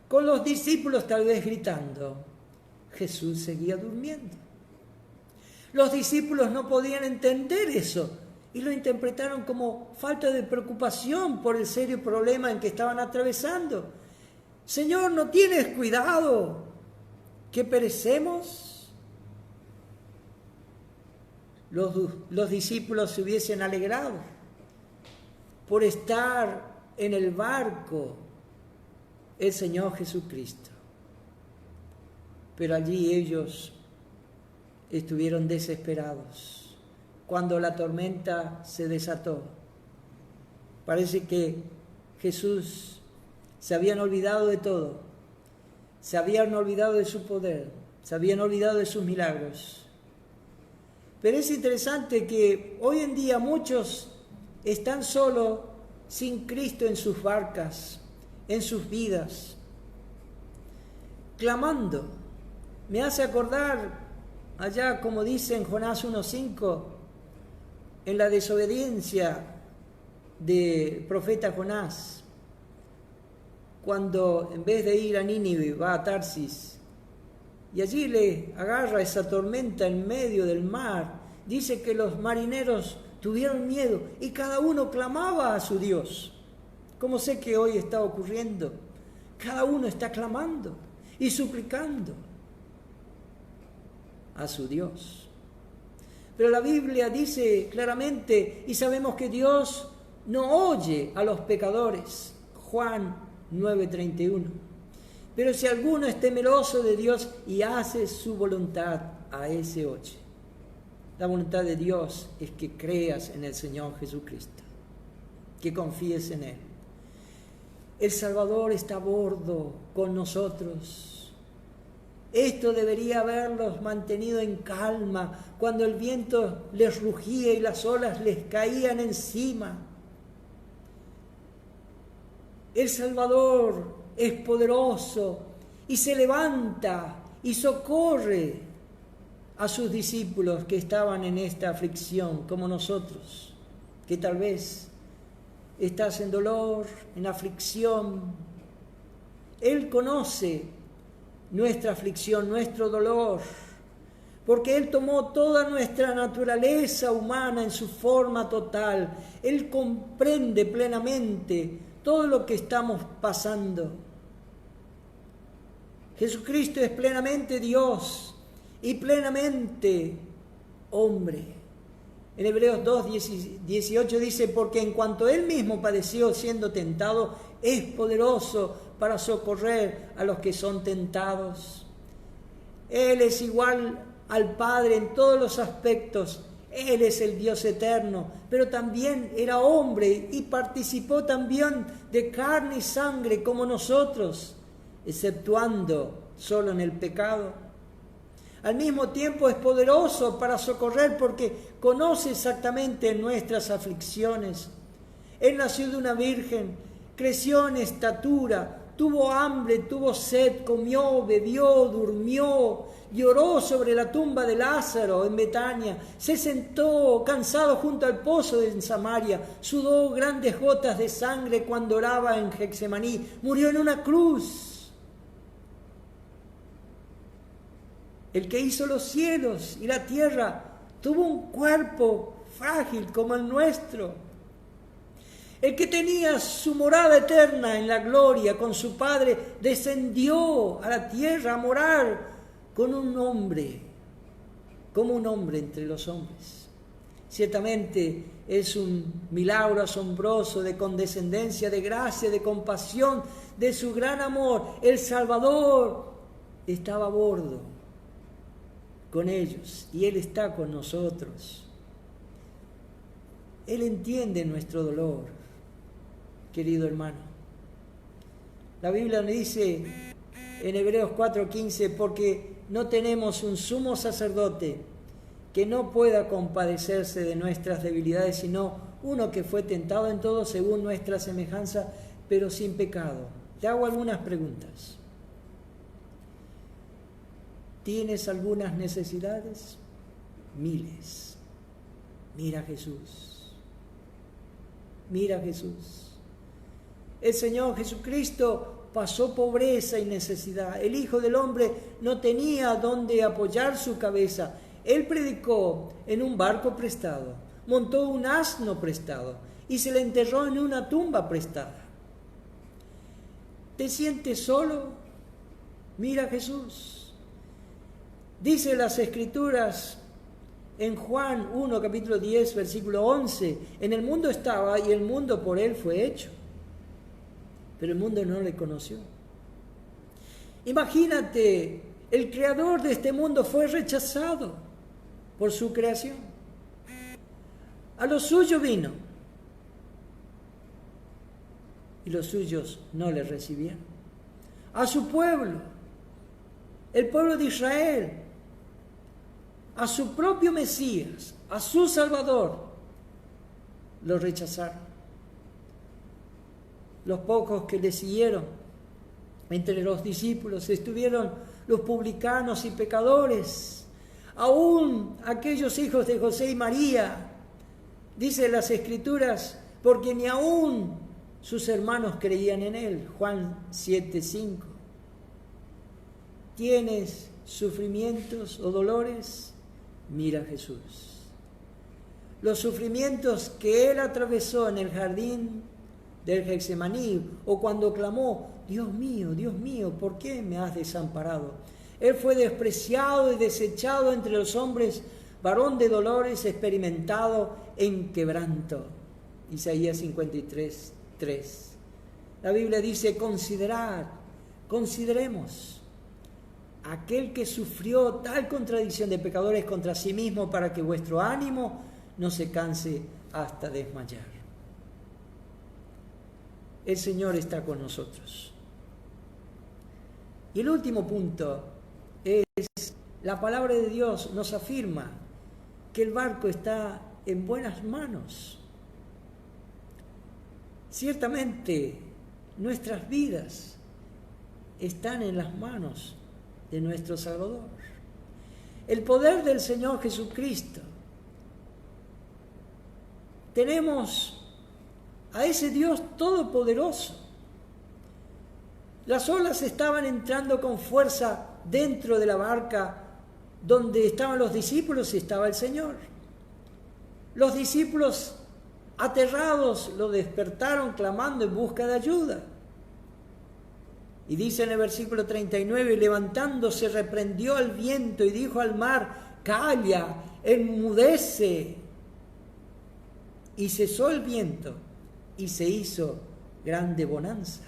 con los discípulos tal vez gritando, Jesús seguía durmiendo. Los discípulos no podían entender eso y lo interpretaron como falta de preocupación por el serio problema en que estaban atravesando. Señor, ¿no tienes cuidado que perecemos? Los discípulos se hubiesen alegrado por estar en el barco el Señor Jesucristo. Pero allí ellos estuvieron desesperados cuando la tormenta se desató. Parece que Jesús se habían olvidado de todo, se habían olvidado de su poder, se habían olvidado de sus milagros. Pero es interesante que hoy en día muchos están solo sin Cristo en sus barcas, en sus vidas, clamando. Me hace acordar allá, como dice en Jonás 1:5, en la desobediencia del profeta Jonás, cuando en vez de ir a Nínive va a Tarsis y allí le agarra esa tormenta en medio del mar. Dice que los marineros tuvieron miedo y cada uno clamaba a su Dios. Como sé que hoy está ocurriendo, cada uno está clamando y suplicando a su Dios. Pero la Biblia dice claramente, y sabemos que Dios no oye a los pecadores, Juan 9:31. Pero si alguno es temeroso de Dios y hace su voluntad, a ese oye. La voluntad de Dios es que creas en el Señor Jesucristo, que confíes en Él. El Salvador está a bordo con nosotros. Esto debería haberlos mantenido en calma cuando el viento les rugía y las olas les caían encima. El Salvador es poderoso y se levanta y socorre a sus discípulos que estaban en esta aflicción, como nosotros, que tal vez estás en dolor, en aflicción. Él conoce nuestra aflicción, nuestro dolor, porque Él tomó toda nuestra naturaleza humana en su forma total. Él comprende plenamente todo lo que estamos pasando. Jesucristo es plenamente Dios y plenamente hombre. En Hebreos 2:18 dice, porque en cuanto Él mismo padeció siendo tentado, es poderoso para socorrer a los que son tentados. Él es igual al Padre en todos los aspectos. Él es el Dios eterno, pero también era hombre y participó también de carne y sangre como nosotros, exceptuando solo en el pecado. Al mismo tiempo es poderoso para socorrer porque conoce exactamente nuestras aflicciones. Él nació de una virgen, creció en estatura, tuvo hambre, tuvo sed, comió, bebió, durmió, lloró sobre la tumba de Lázaro en Betania, se sentó cansado junto al pozo en Samaria, sudó grandes gotas de sangre cuando oraba en Getsemaní, murió en una cruz. El que hizo los cielos y la tierra tuvo un cuerpo frágil como el nuestro. El que tenía su morada eterna en la gloria con su Padre descendió a la tierra a morar con un hombre, como un hombre entre los hombres. Ciertamente es un milagro asombroso de condescendencia, de gracia, de compasión, de su gran amor. El Salvador estaba a bordo con ellos y Él está con nosotros. Él entiende nuestro dolor, querido hermano. La Biblia nos dice en Hebreos 4:15, porque no tenemos un sumo sacerdote que no pueda compadecerse de nuestras debilidades, sino uno que fue tentado en todo según nuestra semejanza, pero sin pecado. Te hago algunas preguntas. ¿Tienes algunas necesidades? Miles. Mira a Jesús. Mira a Jesús. El Señor Jesucristo pasó pobreza y necesidad. El Hijo del Hombre no tenía dónde apoyar su cabeza. Él predicó en un barco prestado, montó un asno prestado y se le enterró en una tumba prestada. ¿Te sientes solo? Mira a Jesús. Dice las Escrituras en Juan 1, capítulo 10, versículo 11, en el mundo estaba y el mundo por él fue hecho, pero el mundo no le conoció. Imagínate, el creador de este mundo fue rechazado por su creación. A lo suyo vino y los suyos no le recibieron. A su pueblo, el pueblo de Israel, a su propio Mesías, a su Salvador, lo rechazaron. Los pocos que le siguieron, entre los discípulos estuvieron los publicanos y pecadores, aún aquellos hijos de José y María, dice las Escrituras, porque ni aún sus hermanos creían en él. Juan 7:5. ¿Tienes sufrimientos o dolores? Mira a Jesús. Los sufrimientos que él atravesó en el jardín del Getsemaní, o cuando clamó, Dios mío, ¿por qué me has desamparado? Él fue despreciado y desechado entre los hombres, varón de dolores, experimentado en quebranto. Isaías 53:3. La Biblia dice, consideremos aquel que sufrió tal contradicción de pecadores contra sí mismo para que vuestro ánimo no se canse hasta desmayar. El Señor está con nosotros. Y el último punto es, la palabra de Dios nos afirma que el barco está en buenas manos. Ciertamente, nuestras vidas están en las manos de nuestro Salvador. El poder del Señor Jesucristo. Tenemos a ese Dios todopoderoso. Las olas estaban entrando con fuerza dentro de la barca donde estaban los discípulos y estaba el Señor. Los discípulos, aterrados, lo despertaron clamando en busca de ayuda. Y dice en el versículo 39, levantándose reprendió al viento y dijo al mar, calla, enmudece. Y cesó el viento y se hizo grande bonanza.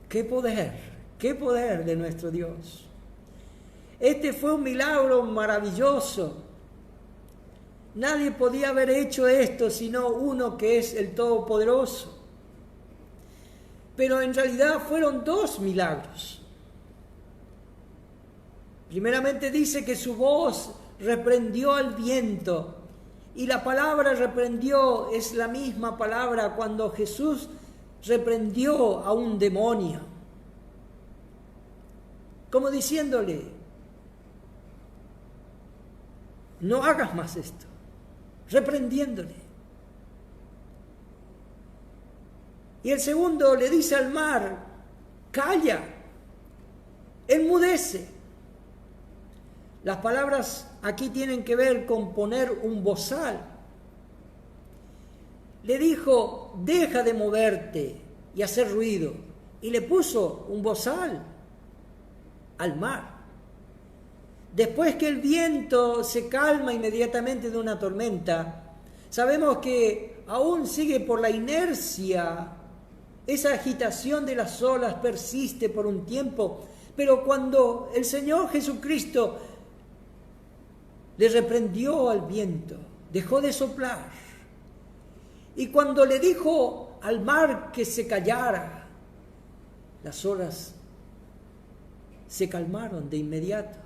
¡Qué poder de nuestro Dios! Este fue un milagro maravilloso. Nadie podía haber hecho esto sino uno que es el Todopoderoso. Pero en realidad fueron dos milagros. Primeramente dice que su voz reprendió al viento. Y la palabra reprendió es la misma palabra cuando Jesús reprendió a un demonio. Como diciéndole, no hagas más esto. Reprendiéndole. Y el segundo le dice al mar, calla, enmudece. Las palabras aquí tienen que ver con poner un bozal. Le dijo, deja de moverte y hacer ruido. Y le puso un bozal al mar. Después que el viento se calma inmediatamente de una tormenta, sabemos que aún sigue por la inercia. Esa agitación de las olas persiste por un tiempo, pero cuando el Señor Jesucristo le reprendió al viento, dejó de soplar, y cuando le dijo al mar que se callara, las olas se calmaron de inmediato.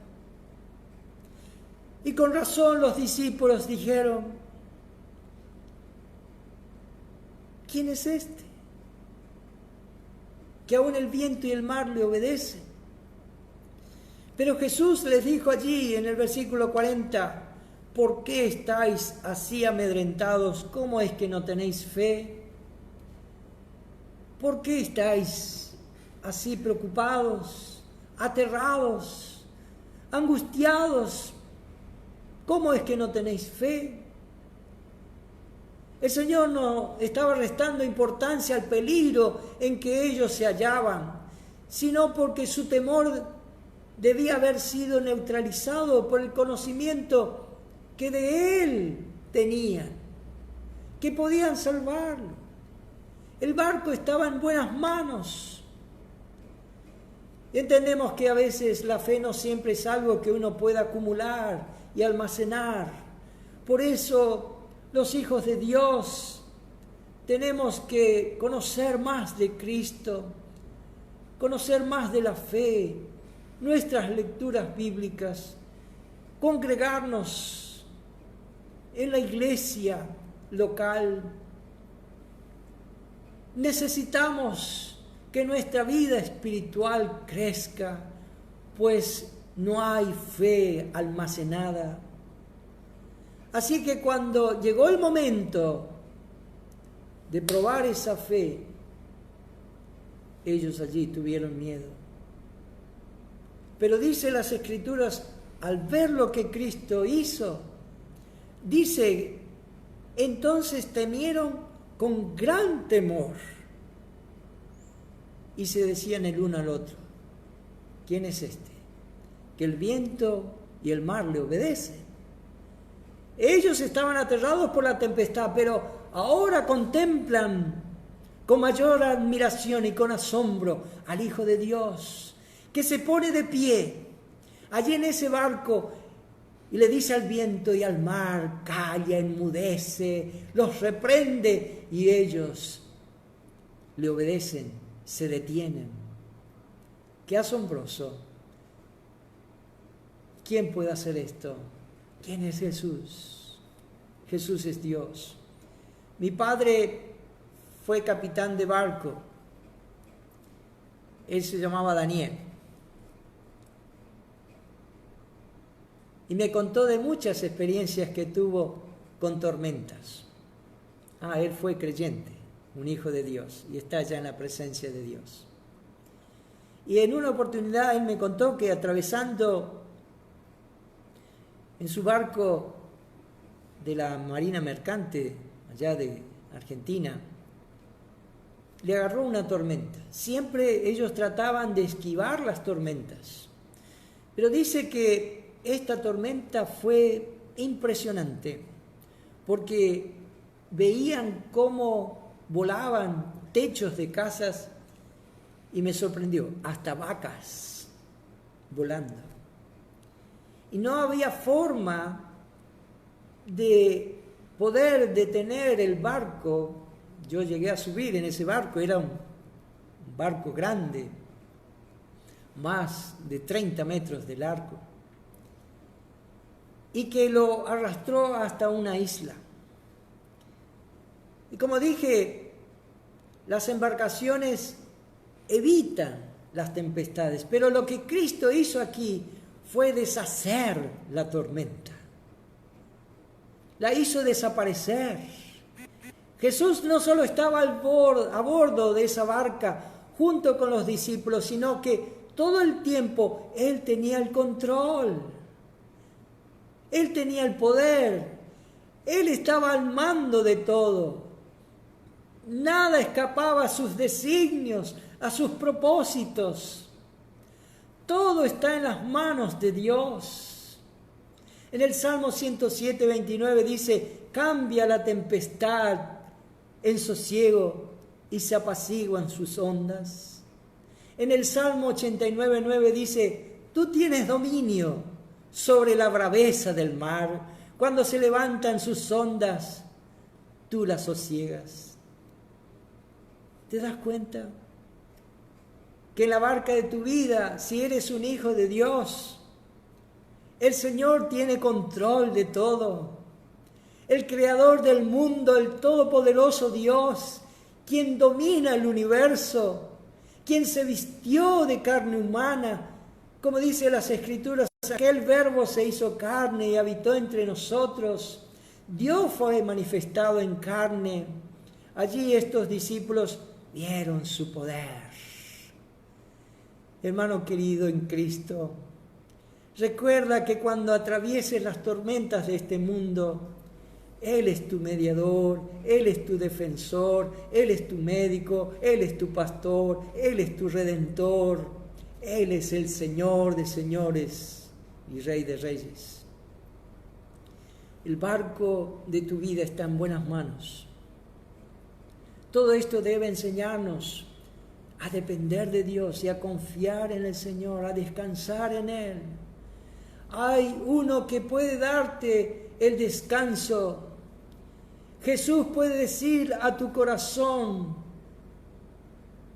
Y con razón los discípulos dijeron, ¿quién es este? que aún el viento y el mar le obedecen. Pero Jesús les dijo allí en el versículo 40, ¿por qué estáis así amedrentados? ¿Cómo es que no tenéis fe? ¿Por qué estáis así preocupados, aterrados, angustiados? ¿Cómo es que no tenéis fe? El Señor no estaba restando importancia al peligro en que ellos se hallaban, sino porque su temor debía haber sido neutralizado por el conocimiento que de Él tenían, que podían salvarlo. El barco estaba en buenas manos. Entendemos que a veces la fe no siempre es algo que uno pueda acumular y almacenar. Por eso los hijos de Dios tenemos que conocer más de Cristo, conocer más de la fe, nuestras lecturas bíblicas, congregarnos en la iglesia local. Necesitamos que nuestra vida espiritual crezca, pues no hay fe almacenada. Así que cuando llegó el momento de probar esa fe, ellos allí tuvieron miedo. Pero dice las Escrituras, al ver lo que Cristo hizo, dice, entonces temieron con gran temor. Y se decían el uno al otro, ¿quién es este? Que el viento y el mar le obedecen. Ellos estaban aterrados por la tempestad, pero ahora contemplan con mayor admiración y con asombro al Hijo de Dios, que se pone de pie allí en ese barco y le dice al viento y al mar, calla, enmudece, los reprende, y ellos le obedecen, se detienen. ¡Qué asombroso! ¿Quién puede hacer esto? ¿Quién es Jesús? Jesús es Dios. Mi padre fue capitán de barco. Él se llamaba Daniel. Y me contó de muchas experiencias que tuvo con tormentas. Él fue creyente, un hijo de Dios, y está ya en la presencia de Dios. Y en una oportunidad él me contó que atravesando en su barco de la Marina Mercante, allá de Argentina, le agarró una tormenta. Siempre ellos trataban de esquivar las tormentas, pero dice que esta tormenta fue impresionante, porque veían cómo volaban techos de casas, y me sorprendió, hasta vacas volando. Y no había forma de poder detener el barco. Yo llegué a subir en ese barco, era un barco grande, más de 30 metros de largo, y que lo arrastró hasta una isla. Y como dije, las embarcaciones evitan las tempestades, pero lo que Cristo hizo aquí fue deshacer la tormenta. La hizo desaparecer. Jesús no solo estaba a bordo de esa barca junto con los discípulos, sino que todo el tiempo Él tenía el control. Él tenía el poder. Él estaba al mando de todo. Nada escapaba a sus designios, a sus propósitos. Todo está en las manos de Dios. En el Salmo 107, 29 dice, cambia la tempestad en sosiego y se apaciguan sus ondas. En el Salmo 89, 9 dice, tú tienes dominio sobre la braveza del mar. Cuando se levantan sus ondas, tú las sosiegas. ¿Te das cuenta? Que en la barca de tu vida, si eres un hijo de Dios, el Señor tiene control de todo. El creador del mundo, el todopoderoso Dios, quien domina el universo, quien se vistió de carne humana, como dice las Escrituras, aquel Verbo se hizo carne y habitó entre nosotros. Dios fue manifestado en carne. Allí estos discípulos vieron su poder. Hermano querido en Cristo, recuerda que cuando atravieses las tormentas de este mundo, Él es tu mediador, Él es tu defensor, Él es tu médico, Él es tu pastor, Él es tu redentor, Él es el Señor de señores y Rey de reyes. El barco de tu vida está en buenas manos. Todo esto debe enseñarnos a depender de Dios y a confiar en el Señor, a descansar en Él. Hay uno que puede darte el descanso. Jesús puede decir a tu corazón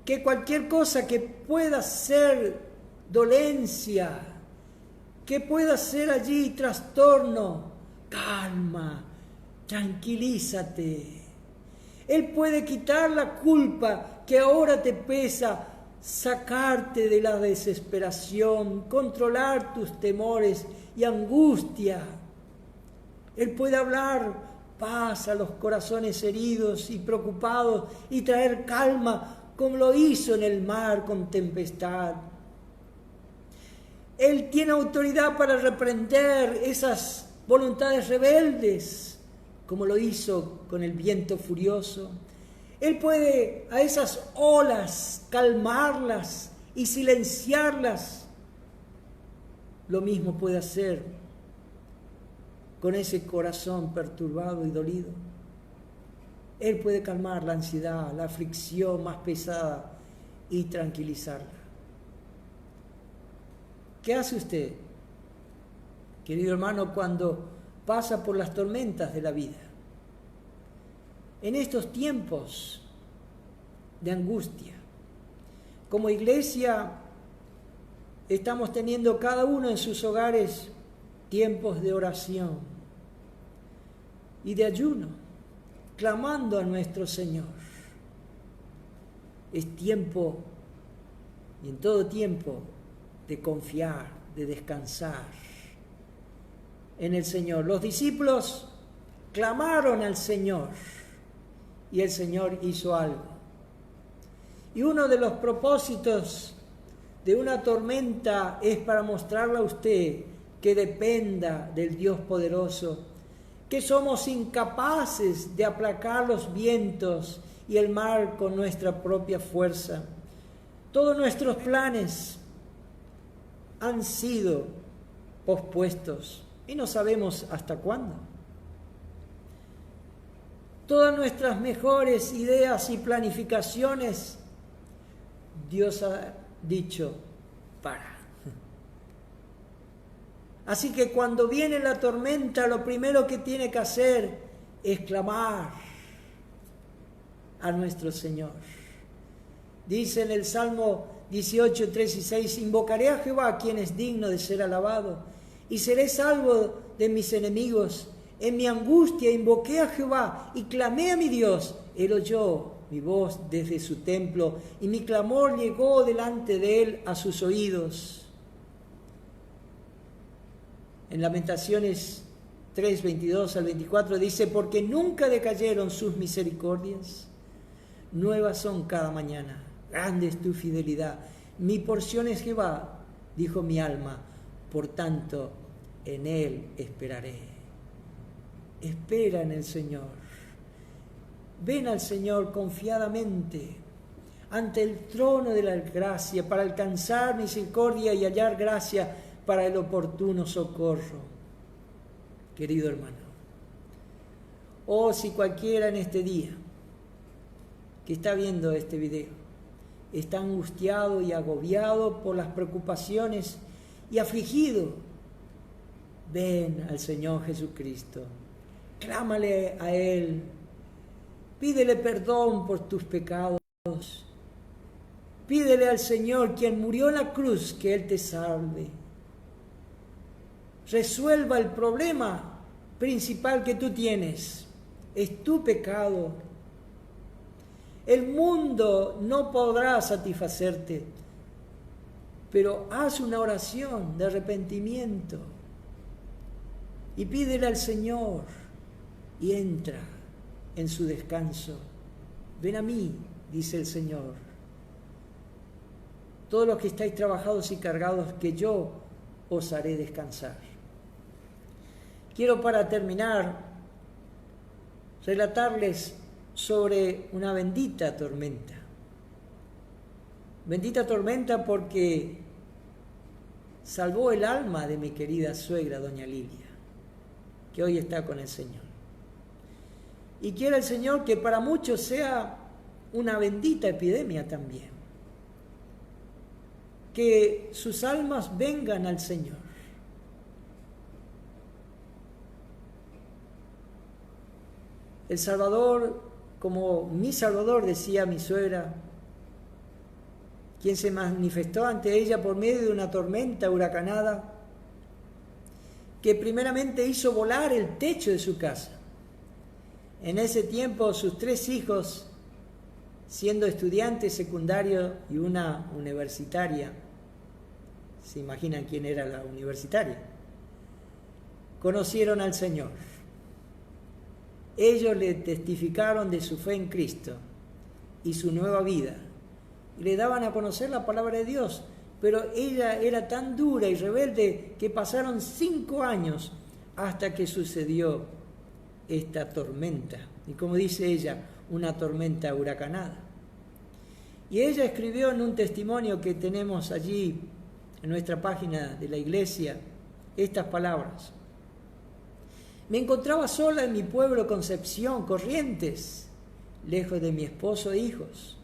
que cualquier cosa que pueda ser dolencia, que pueda ser allí trastorno, calma, tranquilízate. Él puede quitar la culpa que ahora te pesa, sacarte de la desesperación, controlar tus temores y angustia. Él puede hablar paz a los corazones heridos y preocupados y traer calma como lo hizo en el mar con tempestad. Él tiene autoridad para reprender esas voluntades rebeldes como lo hizo con el viento furioso. Él puede a esas olas calmarlas y silenciarlas. Lo mismo puede hacer con ese corazón perturbado y dolido. Él puede calmar la ansiedad, la aflicción más pesada y tranquilizarla. ¿Qué hace usted, querido hermano, cuando pasa por las tormentas de la vida? En estos tiempos de angustia, como iglesia, estamos teniendo cada uno en sus hogares tiempos de oración y de ayuno, clamando a nuestro Señor. Es tiempo, y en todo tiempo, de confiar, de descansar en el Señor. Los discípulos clamaron al Señor y el Señor hizo algo. Y uno de los propósitos de una tormenta es para mostrarle a usted que dependa del Dios poderoso, que somos incapaces de aplacar los vientos y el mar con nuestra propia fuerza. Todos nuestros planes han sido pospuestos y no sabemos hasta cuándo. Todas nuestras mejores ideas y planificaciones, Dios ha dicho, para. Así que cuando viene la tormenta, lo primero que tiene que hacer es clamar a nuestro Señor. Dice en el Salmo 18, 3 y 6, invocaré a Jehová, quien es digno de ser alabado, y seré salvo de mis enemigos. En mi angustia invoqué a Jehová y clamé a mi Dios. Él oyó mi voz desde su templo y mi clamor llegó delante de él a sus oídos. En Lamentaciones 3, 22 al 24 dice, porque nunca decayeron sus misericordias, nuevas son cada mañana, grande es tu fidelidad. Mi porción es Jehová, dijo mi alma, por tanto en él esperaré. Espera en el Señor. Ven al Señor confiadamente ante el trono de la gracia para alcanzar misericordia y hallar gracia para el oportuno socorro. Querido hermano, si cualquiera en este día que está viendo este video está angustiado y agobiado por las preocupaciones y afligido, ven al Señor Jesucristo. Clámale a Él, pídele perdón por tus pecados, pídele al Señor, quien murió en la cruz, que Él te salve. Resuelva el problema principal que tú tienes, es tu pecado. El mundo no podrá satisfacerte, pero haz una oración de arrepentimiento y pídele al Señor y entra en su descanso. Ven a mí, dice el Señor, todos los que estáis trabajados y cargados, que yo os haré descansar. Quiero, para terminar, relatarles sobre una bendita tormenta. Bendita tormenta porque salvó el alma de mi querida suegra, doña Lilia, que hoy está con el Señor. Y quiera el Señor que para muchos sea una bendita epidemia también. Que sus almas vengan al Señor. El Salvador, como mi Salvador, decía mi suegra, quien se manifestó ante ella por medio de una tormenta huracanada, que primeramente hizo volar el techo de su casa. En ese tiempo sus 3 hijos, siendo estudiantes secundarios y una universitaria, ¿se imaginan quién era la universitaria?, conocieron al Señor. Ellos le testificaron de su fe en Cristo y su nueva vida, y le daban a conocer la palabra de Dios, pero ella era tan dura y rebelde que pasaron 5 años hasta que sucedió esta tormenta, y como dice ella, una tormenta huracanada. Y ella escribió en un testimonio que tenemos allí en nuestra página de la iglesia estas palabras: me encontraba sola en mi pueblo Concepción, Corrientes, lejos de mi esposo e hijos.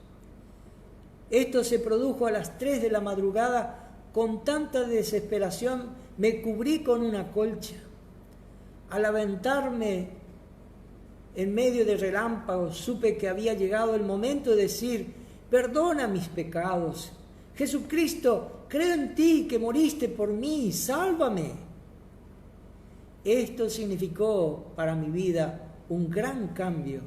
Esto se produjo a las 3 de la madrugada. Con tanta desesperación me cubrí con una colcha. Al aventarme en medio de relámpagos, supe que había llegado el momento de decir: perdona mis pecados. Jesucristo, creo en ti, que moriste por mí, sálvame. Esto significó para mi vida un gran cambio.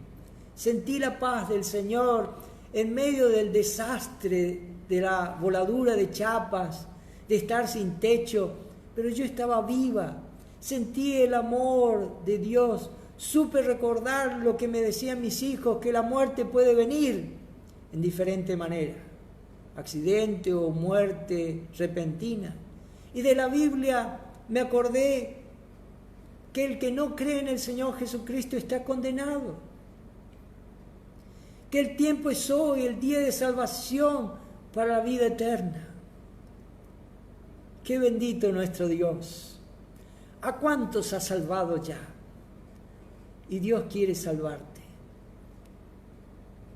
Sentí la paz del Señor en medio del desastre, de la voladura de chapas, de estar sin techo, pero yo estaba viva. Sentí el amor de Dios. Supe recordar lo que me decían mis hijos, que la muerte puede venir en diferente manera, accidente o muerte repentina. Y de la Biblia me acordé que el que no cree en el Señor Jesucristo está condenado, que el tiempo es hoy, el día de salvación para la vida eterna. Qué bendito nuestro Dios. ¿A cuántos ha salvado ya? Y Dios quiere salvarte.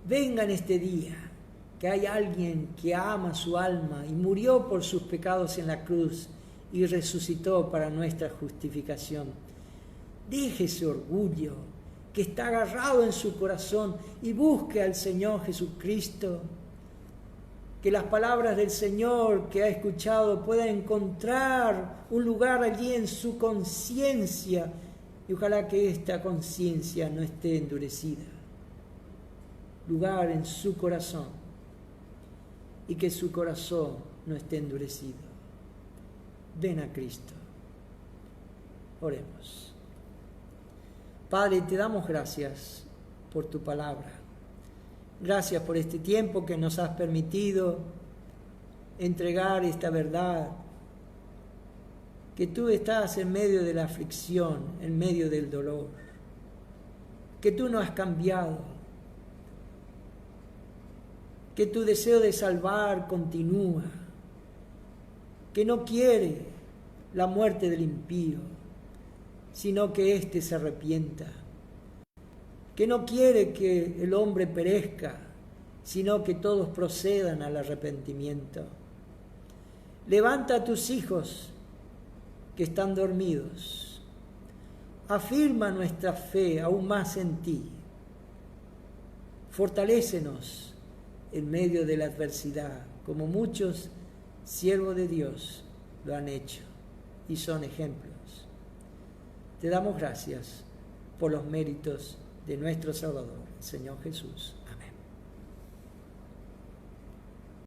Venga en este día, que hay alguien que ama su alma y murió por sus pecados en la cruz y resucitó para nuestra justificación. Deje ese orgullo que está agarrado en su corazón y busque al Señor Jesucristo. Que las palabras del Señor que ha escuchado puedan encontrar un lugar allí en su conciencia, y ojalá que esta conciencia no esté endurecida. Lugar en su corazón, y que su corazón no esté endurecido. Ven a Cristo. Oremos. Padre, te damos gracias por tu palabra. Gracias por este tiempo que nos has permitido entregar esta verdad, que tú estás en medio de la aflicción, en medio del dolor, que tú no has cambiado, que tu deseo de salvar continúa, que no quiere la muerte del impío, sino que éste se arrepienta, que no quiere que el hombre perezca, sino que todos procedan al arrepentimiento. Levanta a tus hijos que están dormidos, afirma nuestra fe aún más en ti, fortalécenos en medio de la adversidad, como muchos siervos de Dios lo han hecho y son ejemplos. Te damos gracias por los méritos de nuestro Salvador, Señor Jesús.